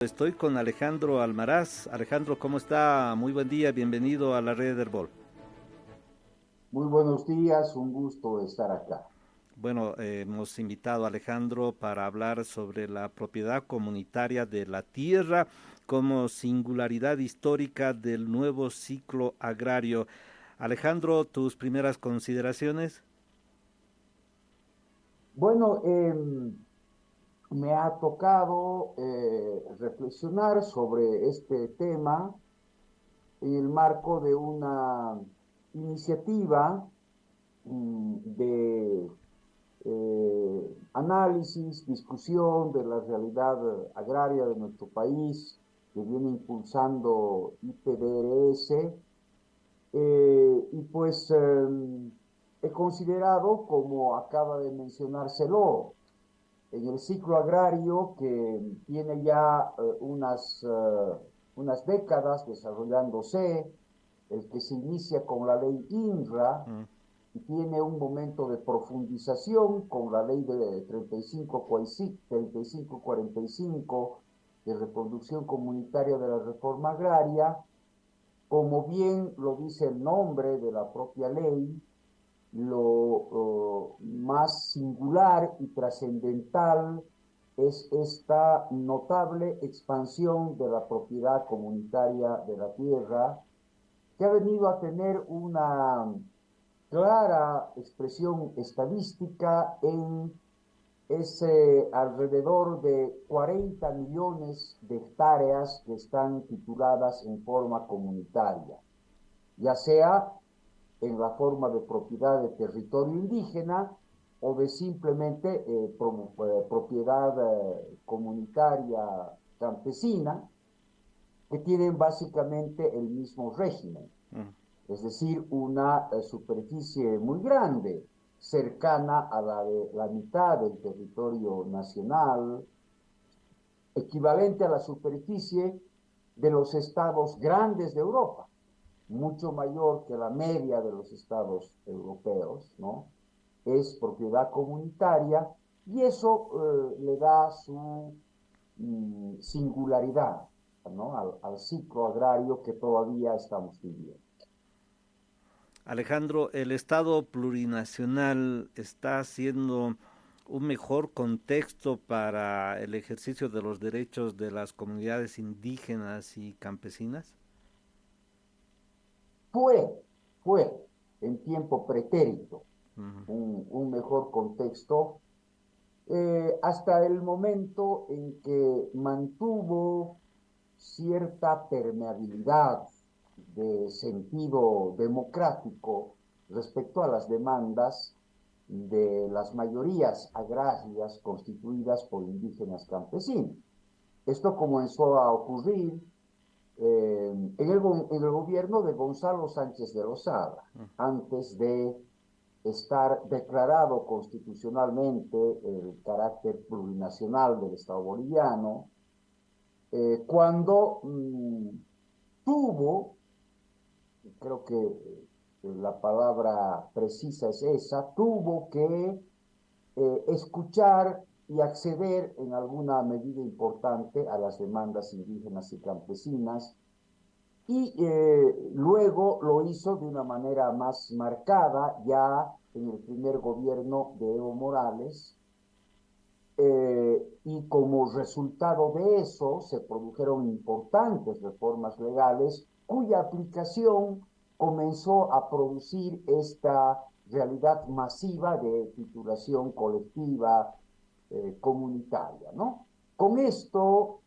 Estoy con Alejandro Almaraz. Alejandro, ¿cómo está? Muy buen día, bienvenido a la Red del Bol. Muy buenos días, un gusto estar acá. Bueno, hemos invitado a Alejandro para hablar sobre la propiedad comunitaria de la tierra como singularidad histórica del nuevo ciclo agrario. Alejandro, tus primeras consideraciones. Bueno, me ha tocado reflexionar sobre este tema en el marco de una iniciativa de análisis, discusión de la realidad agraria de nuestro país que viene impulsando IPDRS. Y pues he considerado, como acaba de mencionárselo, en el ciclo agrario que tiene ya unas décadas desarrollándose, el que se inicia con la ley INRA Mm. y tiene un momento de profundización con la ley de 3545 de reproducción comunitaria de la reforma agraria. Como bien lo dice el nombre de la propia ley, lo más singular y trascendental es esta notable expansión de la propiedad comunitaria de la tierra, que ha venido a tener una clara expresión estadística en ese alrededor de 40 millones de hectáreas que están tituladas en forma comunitaria, ya sea en la forma de propiedad de territorio indígena o de simplemente propiedad comunitaria campesina, que tienen básicamente el mismo régimen, Mm. es decir, una superficie muy grande, cercana a la de la mitad del territorio nacional, equivalente a la superficie de los estados grandes de Europa, mucho mayor que la media de los estados europeos, ¿no? Es propiedad comunitaria y eso le da su singularidad, ¿no? Al ciclo agrario que todavía estamos viviendo. Alejandro, ¿el Estado plurinacional está siendo un mejor contexto para el ejercicio de los derechos de las comunidades indígenas y campesinas? Fue, fue en tiempo pretérito Ujú. un mejor contexto hasta el momento en que mantuvo cierta permeabilidad de sentido democrático respecto a las demandas de las mayorías agrarias constituidas por indígenas campesinos. Esto comenzó a ocurrir en el gobierno de Gonzalo Sánchez de Lozada, antes de estar declarado constitucionalmente el carácter plurinacional del Estado boliviano, cuando tuvo, creo que la palabra precisa es esa, tuvo que escuchar y acceder en alguna medida importante a las demandas indígenas y campesinas, y luego lo hizo de una manera más marcada ya en el primer gobierno de Evo Morales, y como resultado de eso se produjeron importantes reformas legales cuya aplicación comenzó a producir esta realidad masiva de titulación colectiva comunitaria, ¿no? Con esto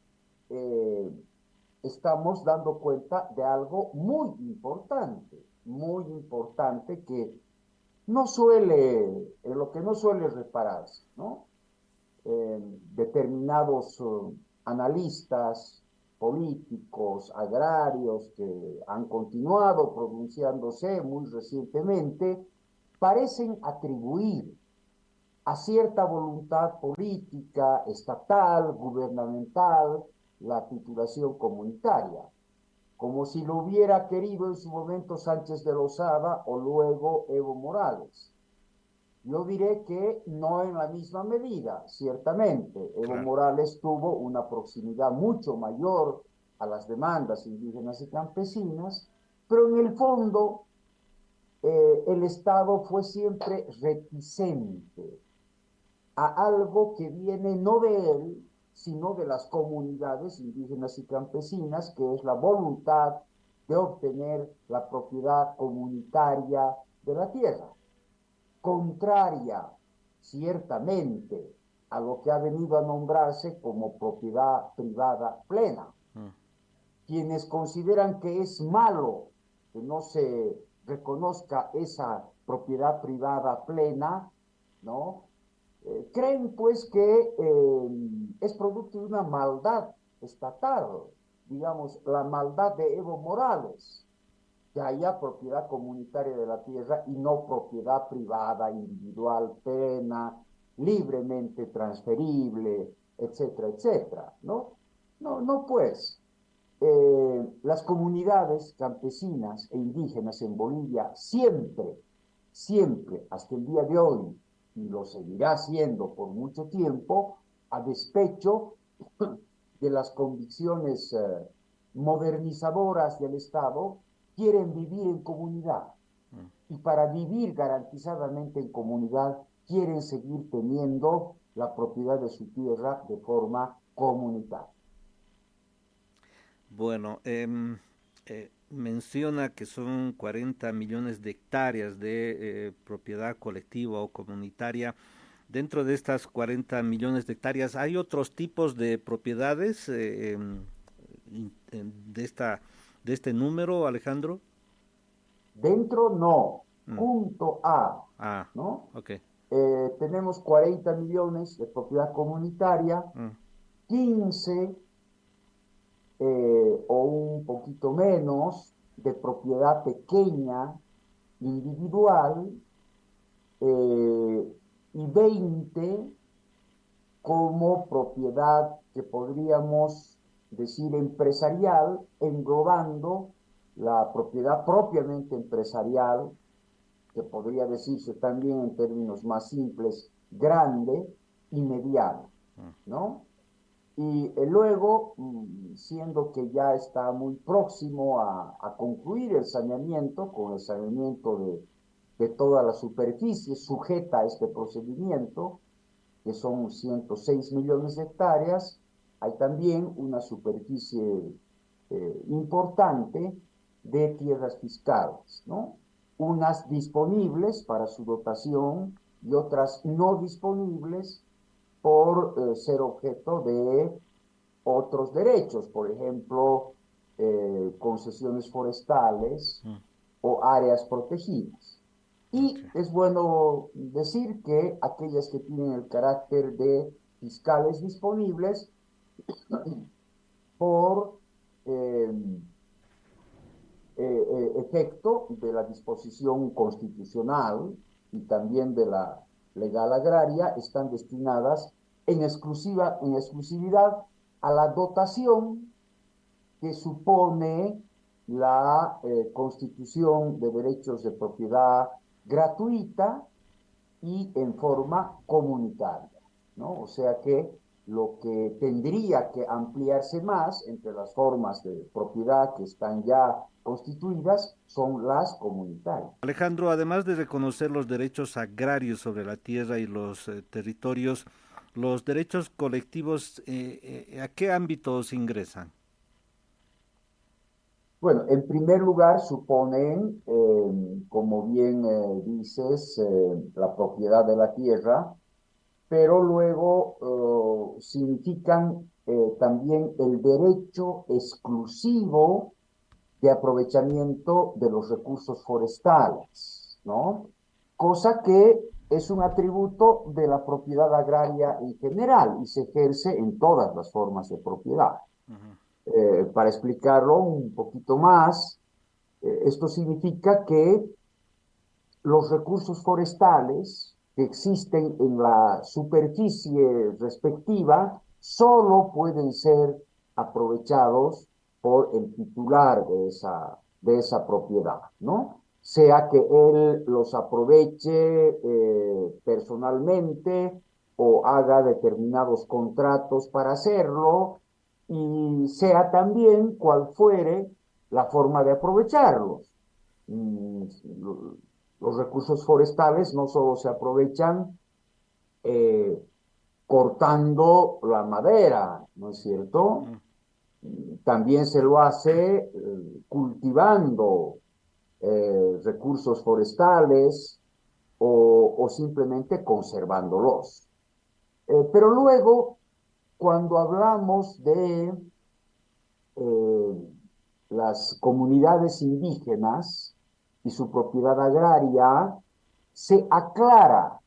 eh, estamos dando cuenta de algo muy importante que no suele, en lo que no suele repararse, ¿no? Determinados analistas políticos, agrarios que han continuado pronunciándose muy recientemente, parecen atribuir a cierta voluntad política, estatal, gubernamental, la titulación comunitaria, como si lo hubiera querido en su momento Sánchez de Lozada o luego Evo Morales. Yo diré que no en la misma medida, ciertamente. Evo Claro. Morales tuvo una proximidad mucho mayor a las demandas indígenas y campesinas, pero en el fondo el Estado fue siempre reticente a algo que viene no de él, sino de las comunidades indígenas y campesinas, que es la voluntad de obtener la propiedad comunitaria de la tierra, contraria ciertamente a lo que ha venido a nombrarse como propiedad privada plena. Mm. Quienes consideran que es malo que no se reconozca esa propiedad privada plena, ¿no? Creen pues que es producto de una maldad estatal, digamos, la maldad de Evo Morales, que haya propiedad comunitaria de la tierra y no propiedad privada, individual, plena, libremente transferible, etcétera, etcétera, ¿no? No, no pues. Las comunidades campesinas e indígenas en Bolivia siempre, siempre, hasta el día de hoy, y lo seguirá haciendo por mucho tiempo, a despecho de las convicciones modernizadoras del Estado, quieren vivir en comunidad. Y para vivir garantizadamente en comunidad, quieren seguir teniendo la propiedad de su tierra de forma comunitaria. Bueno, menciona que son 40 millones de hectáreas de propiedad colectiva o comunitaria. Dentro de estas 40 millones de hectáreas, ¿hay otros tipos de propiedades de de este número, Alejandro? Dentro no, Mm. junto a, Ah, ¿no? ok. Tenemos 40 millones de propiedad comunitaria, Mm. 15 o un poquito menos de propiedad pequeña, individual, y 20 como propiedad que podríamos decir empresarial, englobando la propiedad propiamente empresarial, que podría decirse también en términos más simples, grande y mediana, ¿no? Y luego, siendo que ya está muy próximo a concluir el saneamiento, con el saneamiento de toda la superficie sujeta a este procedimiento, que son 106 millones de hectáreas, hay también una superficie importante de tierras fiscales, ¿no? Unas disponibles para su dotación y otras no disponibles por ser objeto de otros derechos, por ejemplo, concesiones forestales Mm. o áreas protegidas. Y Ok. es bueno decir que aquellas que tienen el carácter de fiscales disponibles por eh, efecto de la disposición constitucional y también de la legal agraria están destinadas en exclusividad a la dotación que supone la constitución de derechos de propiedad gratuita y en forma comunitaria, ¿no? O sea que lo que tendría que ampliarse más entre las formas de propiedad que están ya constituidas son las comunitarias. Alejandro, además de reconocer los derechos agrarios sobre la tierra y los territorios, los derechos colectivos, ¿a qué ámbitos ingresan? Bueno, en primer lugar suponen, como bien dices, la propiedad de la tierra, pero luego significan también el derecho exclusivo de aprovechamiento de los recursos forestales, ¿no? Cosa que es un atributo de la propiedad agraria en general y se ejerce en todas las formas de propiedad. Ujú. Para explicarlo un poquito más, esto significa que los recursos forestales que existen en la superficie respectiva solo pueden ser aprovechados por el titular de esa propiedad, ¿no? sea que él los aproveche personalmente o haga determinados contratos para hacerlo, y sea también cual fuere la forma de aprovecharlos. Mm, los recursos forestales no solo se aprovechan eh, cortando la madera, ¿no es cierto? Mm. También se lo hace cultivando recursos forestales o simplemente conservándolos. Pero luego, cuando hablamos de eh, las comunidades indígenas y su propiedad agraria, se aclara,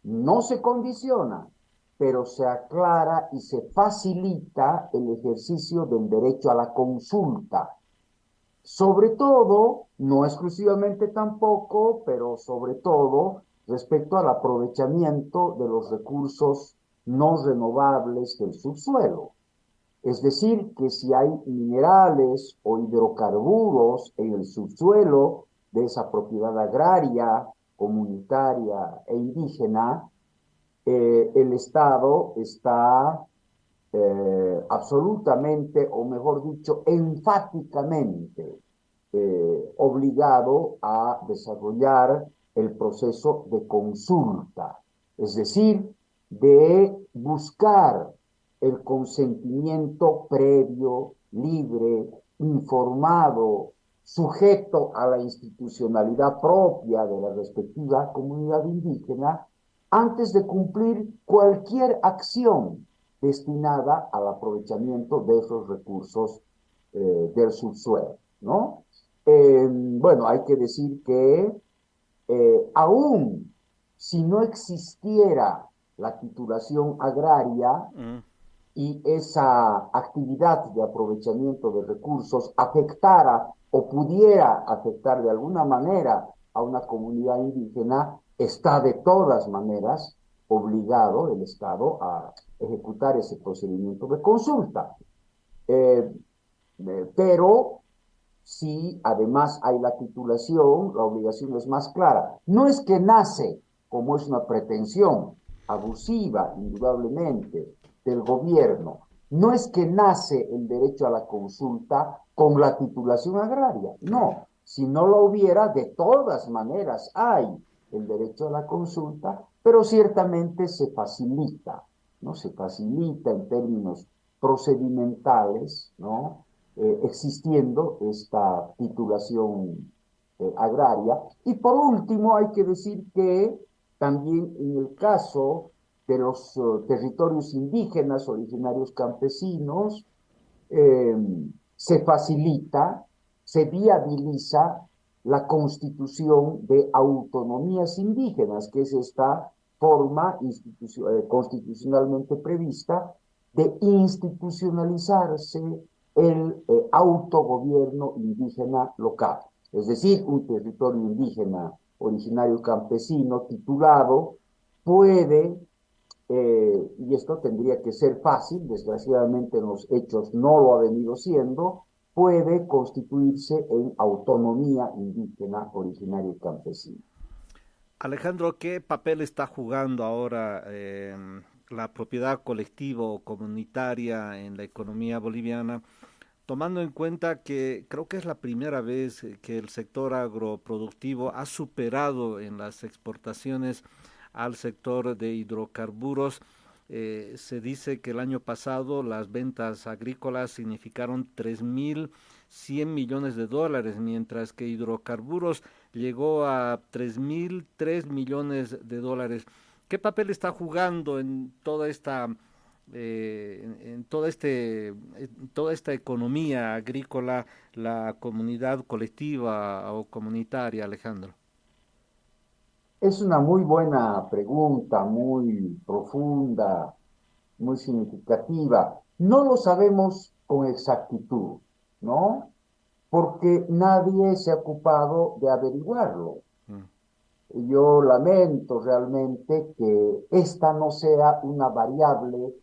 no se condiciona, pero se aclara y se facilita el ejercicio del derecho a la consulta. Sobre todo, no exclusivamente tampoco, pero sobre todo respecto al aprovechamiento de los recursos no renovables del subsuelo. Es decir, que si hay minerales o hidrocarburos en el subsuelo de esa propiedad agraria, comunitaria e indígena, el Estado está absolutamente, o mejor dicho, enfáticamente obligado a desarrollar el proceso de consulta, es decir, de buscar el consentimiento previo, libre, informado, sujeto a la institucionalidad propia de la respectiva comunidad indígena, antes de cumplir cualquier acción destinada al aprovechamiento de esos recursos del subsuelo, ¿no? Bueno, hay que decir que aún si no existiera la titulación agraria Mm. y esa actividad de aprovechamiento de recursos afectara o pudiera afectar de alguna manera a una comunidad indígena, está de todas maneras obligado el Estado a ejecutar ese procedimiento de consulta. Eh, pero si además hay la titulación, la obligación es más clara. No es que nace, como es una pretensión abusiva, indudablemente, del gobierno, no es que nace el derecho a la consulta con la titulación agraria, Claro. no. Si no lo hubiera, de todas maneras hay el derecho a la consulta, pero ciertamente se facilita, ¿no? Se facilita en términos procedimentales, ¿no? Existiendo esta titulación agraria. Y por último, hay que decir que también en el caso de los territorios indígenas, originarios campesinos, eh, se facilita, se viabiliza la constitución de autonomías indígenas, que es esta forma constitucionalmente prevista de institucionalizarse el autogobierno indígena local. Es decir, un territorio indígena originario campesino titulado puede, y esto tendría que ser fácil, desgraciadamente en los hechos no lo ha venido siendo, puede constituirse en autonomía indígena originaria y campesina. Alejandro, ¿qué papel está jugando ahora la propiedad colectiva o comunitaria en la economía boliviana? Tomando en cuenta que creo que es la primera vez que el sector agroproductivo ha superado en las exportaciones al sector de hidrocarburos. Se dice que el año pasado las ventas agrícolas significaron 3.100 millones de dólares, mientras que hidrocarburos llegó a 3.003 millones de dólares. ¿Qué papel está jugando en toda esta en toda esta economía agrícola, la comunidad colectiva o comunitaria, Alejandro? Es una muy buena pregunta, muy profunda, muy significativa. No lo sabemos con exactitud, ¿no? Porque nadie se ha ocupado de averiguarlo. Mm. Yo lamento realmente que esta no sea una variable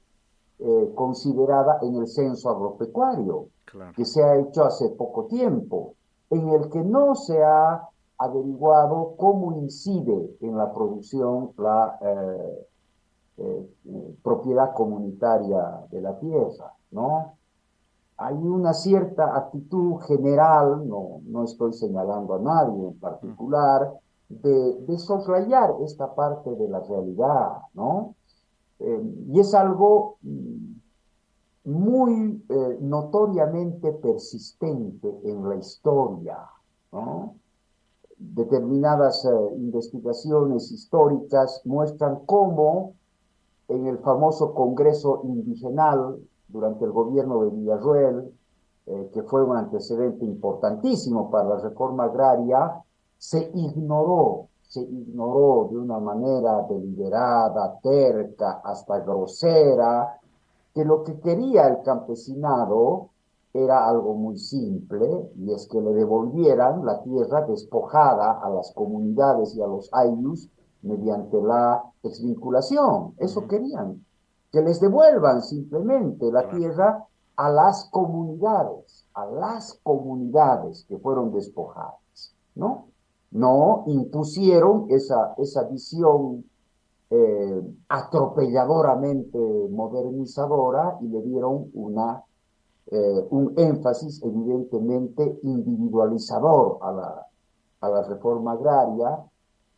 considerada en el censo agropecuario, Claro. que se ha hecho hace poco tiempo, en el que no se ha averiguado cómo incide en la producción la propiedad comunitaria de la tierra, ¿no? Hay una cierta actitud general, no estoy señalando a nadie en Mm. particular, de soslayar esta parte de la realidad, ¿no? Y es algo muy notoriamente persistente en la historia, ¿no? Determinadas investigaciones históricas muestran cómo en el famoso Congreso Indigenal durante el gobierno de Villarroel, que fue un antecedente importantísimo para la reforma agraria, se ignoró de una manera deliberada, terca, hasta grosera, que lo que quería el campesinado era algo muy simple, y es que le devolvieran la tierra despojada a las comunidades y a los ayllus mediante la desvinculación. Eso Ujú. querían, que les devuelvan simplemente la Claro. tierra a las comunidades que fueron despojadas, ¿no? No impusieron esa visión atropelladoramente modernizadora y le dieron un énfasis evidentemente individualizador a la reforma agraria.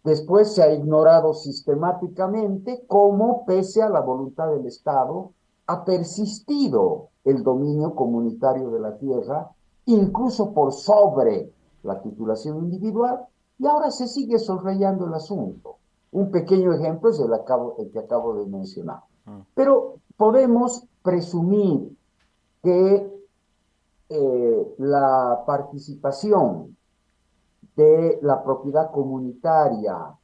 Después se ha ignorado sistemáticamente cómo, pese a la voluntad del Estado, ha persistido el dominio comunitario de la tierra, incluso por sobre la titulación individual, y ahora se sigue soslayando el asunto. Un pequeño ejemplo es el que acabo de mencionar. Mm. Pero podemos presumir que la participación de la propiedad comunitaria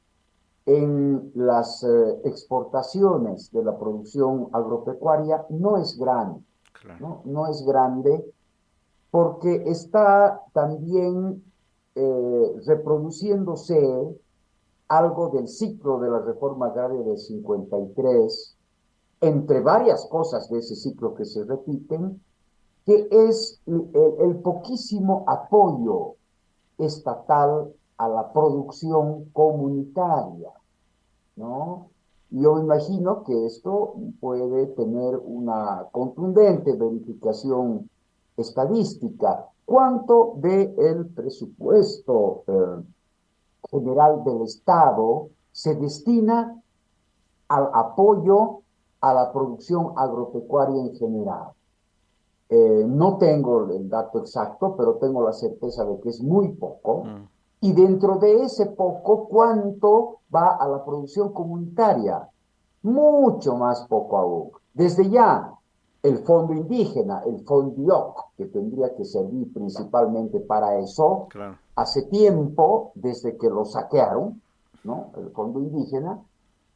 en las exportaciones de la producción agropecuaria no es grande, Claro. ¿no? No es grande porque está también reproduciéndose algo del ciclo de la reforma agraria del 53, entre varias cosas de ese ciclo que se repiten, que es el poquísimo apoyo estatal a la producción comunitaria, ¿no? Yo imagino que esto puede tener una contundente verificación estadística. ¿Cuánto del presupuesto general del Estado se destina al apoyo a la producción agropecuaria en general? No tengo el dato exacto, pero tengo la certeza de que es muy poco. Mm. Y dentro de ese poco, ¿cuánto va a la producción comunitaria? Mucho más poco aún. Desde ya, el fondo indígena, el FONDIOC, que tendría que servir principalmente para eso, Claro. hace tiempo, desde que lo saquearon, ¿no? El fondo indígena,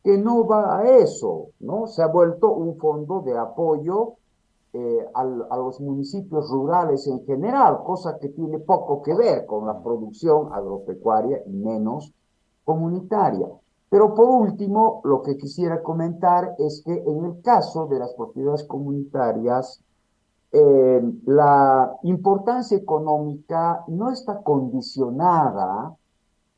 que no va a eso, ¿no? Se ha vuelto un fondo de apoyo a los municipios rurales en general, cosa que tiene poco que ver con la Mm. producción agropecuaria y menos comunitaria. Pero por último, lo que quisiera comentar es que en el caso de las propiedades comunitarias, la importancia económica no está condicionada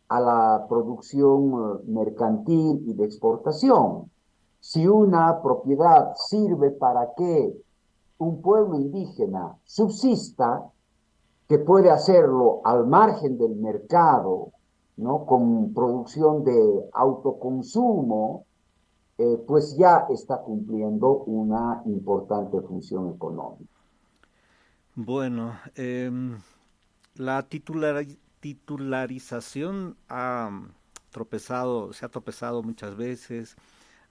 a la producción mercantil y de exportación. Si una propiedad sirve para que un pueblo indígena subsista, que puede hacerlo al margen del mercado, ¿no? Con producción de autoconsumo, pues ya está cumpliendo una importante función económica. Bueno, la titularización se ha tropezado muchas veces.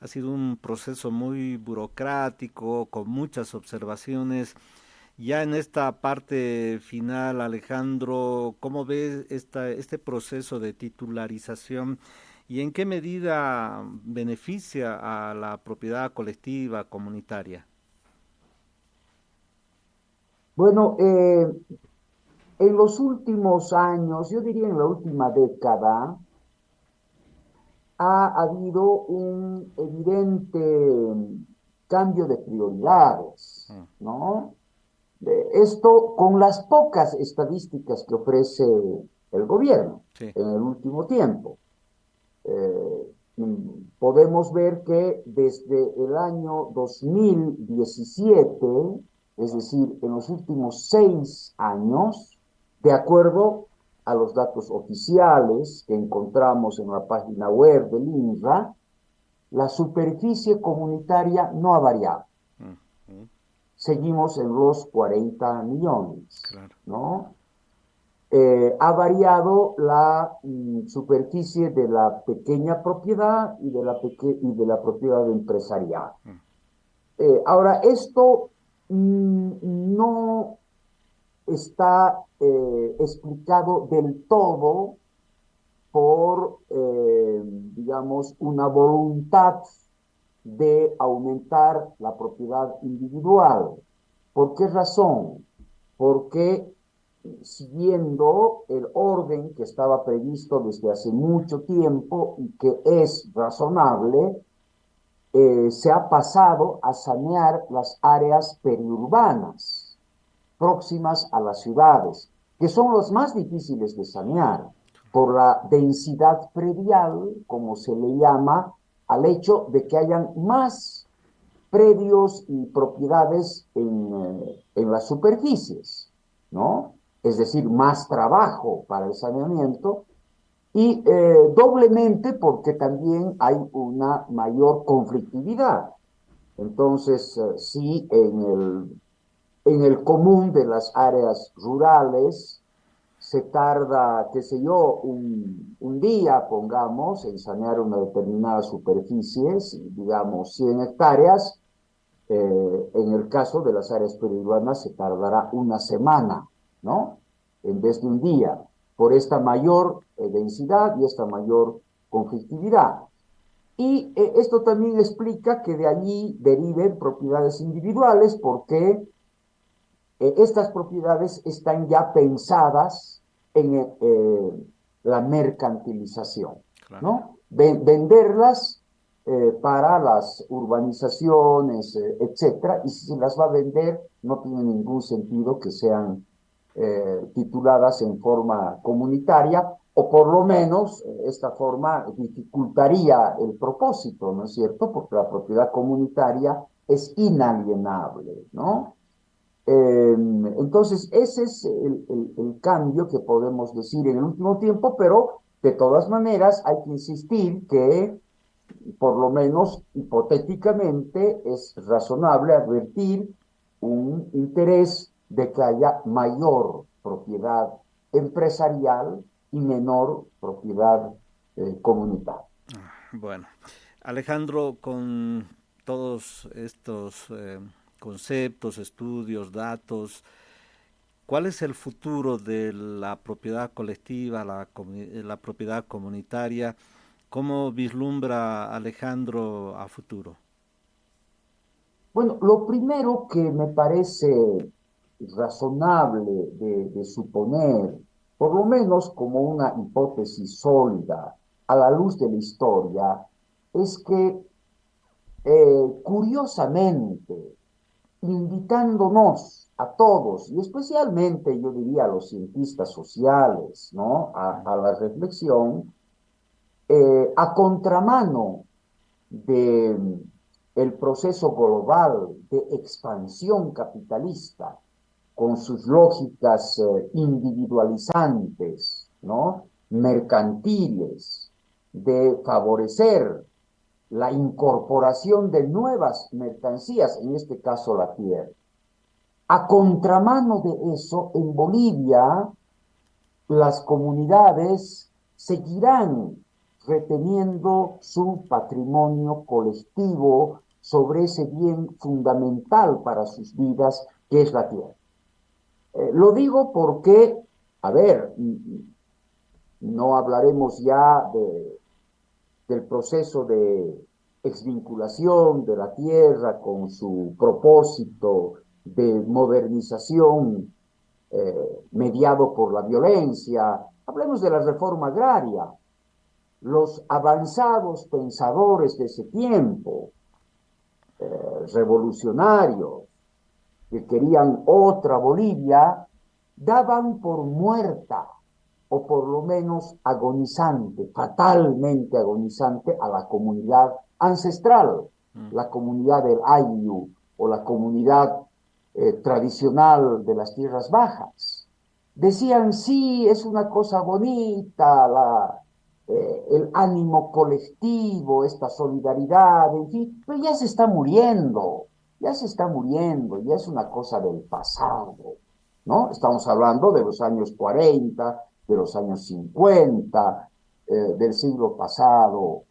Ha sido un proceso muy burocrático, con muchas observaciones. Ya en esta parte final, Alejandro, ¿cómo ves este proceso de titularización y en qué medida beneficia a la propiedad colectiva comunitaria? Bueno, en los últimos años, yo diría en la última década, ha habido un evidente cambio de prioridades, Mm. ¿no? Esto con las pocas estadísticas que ofrece el gobierno Sí. en el último tiempo. Podemos ver que desde el año 2017, es decir, en los últimos 6 años, de acuerdo a los datos oficiales que encontramos en la página web del INRA, la superficie comunitaria no ha variado. Mm, mm, Seguimos en los 40 millones, claro. ¿no? Ha variado la superficie de la pequeña propiedad y de la propiedad empresarial. Mm, Ahora, esto no está explicado del todo por, digamos, una voluntad de aumentar la propiedad individual. ¿Por qué razón? Porque siguiendo el orden que estaba previsto desde hace mucho tiempo y que es razonable, se ha pasado a sanear las áreas periurbanas próximas a las ciudades, que son los más difíciles de sanear por la densidad predial, como se le llama, al hecho de que hayan más predios y propiedades en las superficies, ¿no? Es decir, más trabajo para el saneamiento y doblemente porque también hay una mayor conflictividad. Entonces, sí, en el común de las áreas rurales se tarda, qué sé yo, un día, pongamos, en sanear una determinada superficie, digamos 100 hectáreas. En el caso de las áreas periurbanas se tardará una semana, ¿no? En vez de un día, por esta mayor densidad y esta mayor conflictividad. Y esto también explica que de allí deriven propiedades individuales, porque estas propiedades están ya pensadas en la mercantilización, Claro. ¿no? Venderlas para las urbanizaciones, etcétera, y si se las va a vender, no tiene ningún sentido que sean tituladas en forma comunitaria, o por lo menos esta forma dificultaría el propósito, ¿no es cierto? Porque la propiedad comunitaria es inalienable, ¿no? Entonces, ese es el cambio que podemos decir en el último tiempo, pero de todas maneras hay que insistir que, por lo menos hipotéticamente, es razonable advertir un interés de que haya mayor propiedad empresarial y menor propiedad comunitaria. Bueno, Alejandro, con todos estos conceptos, estudios, datos, ¿cuál es el futuro de la propiedad colectiva, la propiedad comunitaria? ¿Cómo vislumbra Alejandro a futuro? Bueno, lo primero que me parece razonable de suponer, por lo menos como una hipótesis sólida a la luz de la historia, es que curiosamente, invitándonos a todos, y especialmente yo diría a los cientistas sociales, ¿no? A la reflexión, a contramano de el proceso global de expansión capitalista con sus lógicas individualizantes, ¿no? Mercantiles, de favorecer la incorporación de nuevas mercancías, en este caso la tierra. A contramano de eso, en Bolivia, las comunidades seguirán reteniendo su patrimonio colectivo sobre ese bien fundamental para sus vidas, que es la tierra. Lo digo porque, a ver, no hablaremos ya del proceso de exvinculación de la tierra con su propósito de modernización mediado por la violencia. Hablemos de la reforma agraria. Los avanzados pensadores de ese tiempo, revolucionarios, que querían otra Bolivia, daban por muerta o por lo menos agonizante, fatalmente agonizante a la comunidad ancestral, la comunidad del Ayllu o la comunidad tradicional de las tierras bajas. Decían, sí, es una cosa bonita, el ánimo colectivo, esta solidaridad, en fin, pero ya se está muriendo, ya se está muriendo, ya es una cosa del pasado, ¿no? Estamos hablando de los años 40, de los años 50, del siglo pasado.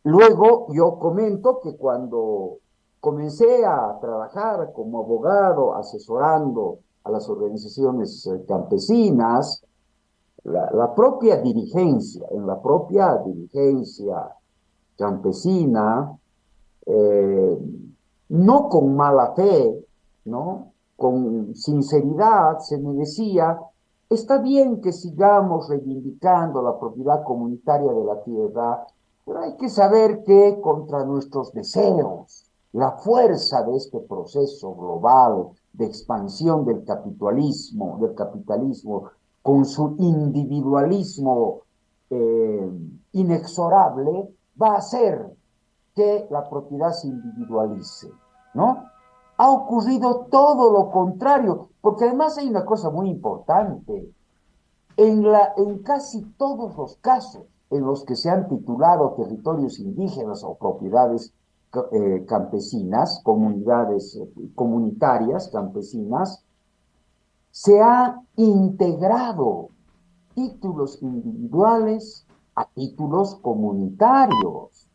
Luego yo comento que cuando comencé a trabajar como abogado asesorando a las organizaciones campesinas, la propia dirigencia, en la propia dirigencia campesina, eh, no con mala fe, ¿no? Con sinceridad se me decía, está bien que sigamos reivindicando la propiedad comunitaria de la tierra, pero hay que saber que contra nuestros deseos, la fuerza de este proceso global de expansión del capitalismo con su individualismo inexorable, va a hacer que la propiedad se individualice, ¿no? Ha ocurrido todo lo contrario, porque además hay una cosa muy importante. En casi todos los casos en los que se han titulado territorios indígenas o propiedades campesinas, comunidades comunitarias campesinas, se ha integrado títulos individuales a títulos comunitarios,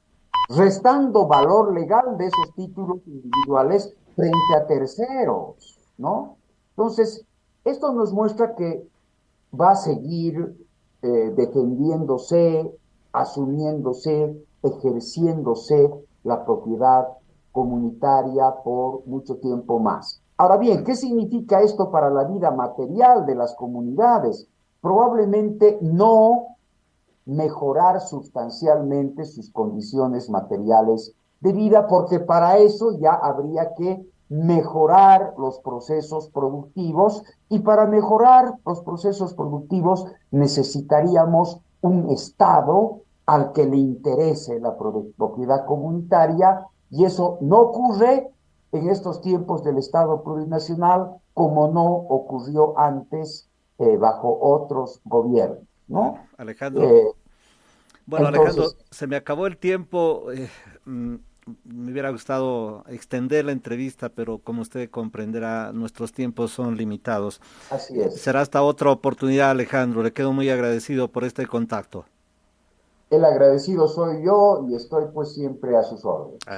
restando valor legal de esos títulos individuales frente a terceros, ¿no? Entonces, esto nos muestra que va a seguir defendiéndose, asumiéndose, ejerciéndose la propiedad comunitaria por mucho tiempo más. Ahora bien, ¿qué significa esto para la vida material de las comunidades? Probablemente no mejorar sustancialmente sus condiciones materiales de vida, porque para eso ya habría que mejorar los procesos productivos, y para mejorar los procesos productivos necesitaríamos un Estado al que le interese la propiedad comunitaria, y eso no ocurre en estos tiempos del Estado plurinacional, como no ocurrió antes bajo otros gobiernos, Bueno, ¿no? Alejandro. Eh, Bueno, Alejandro, entonces, se me acabó el tiempo. Mm, Me hubiera gustado extender la entrevista, pero como usted comprenderá, nuestros tiempos son limitados. así es. Será hasta otra oportunidad, Alejandro. Le quedo muy agradecido por este contacto. El agradecido soy yo y estoy pues siempre a sus órdenes.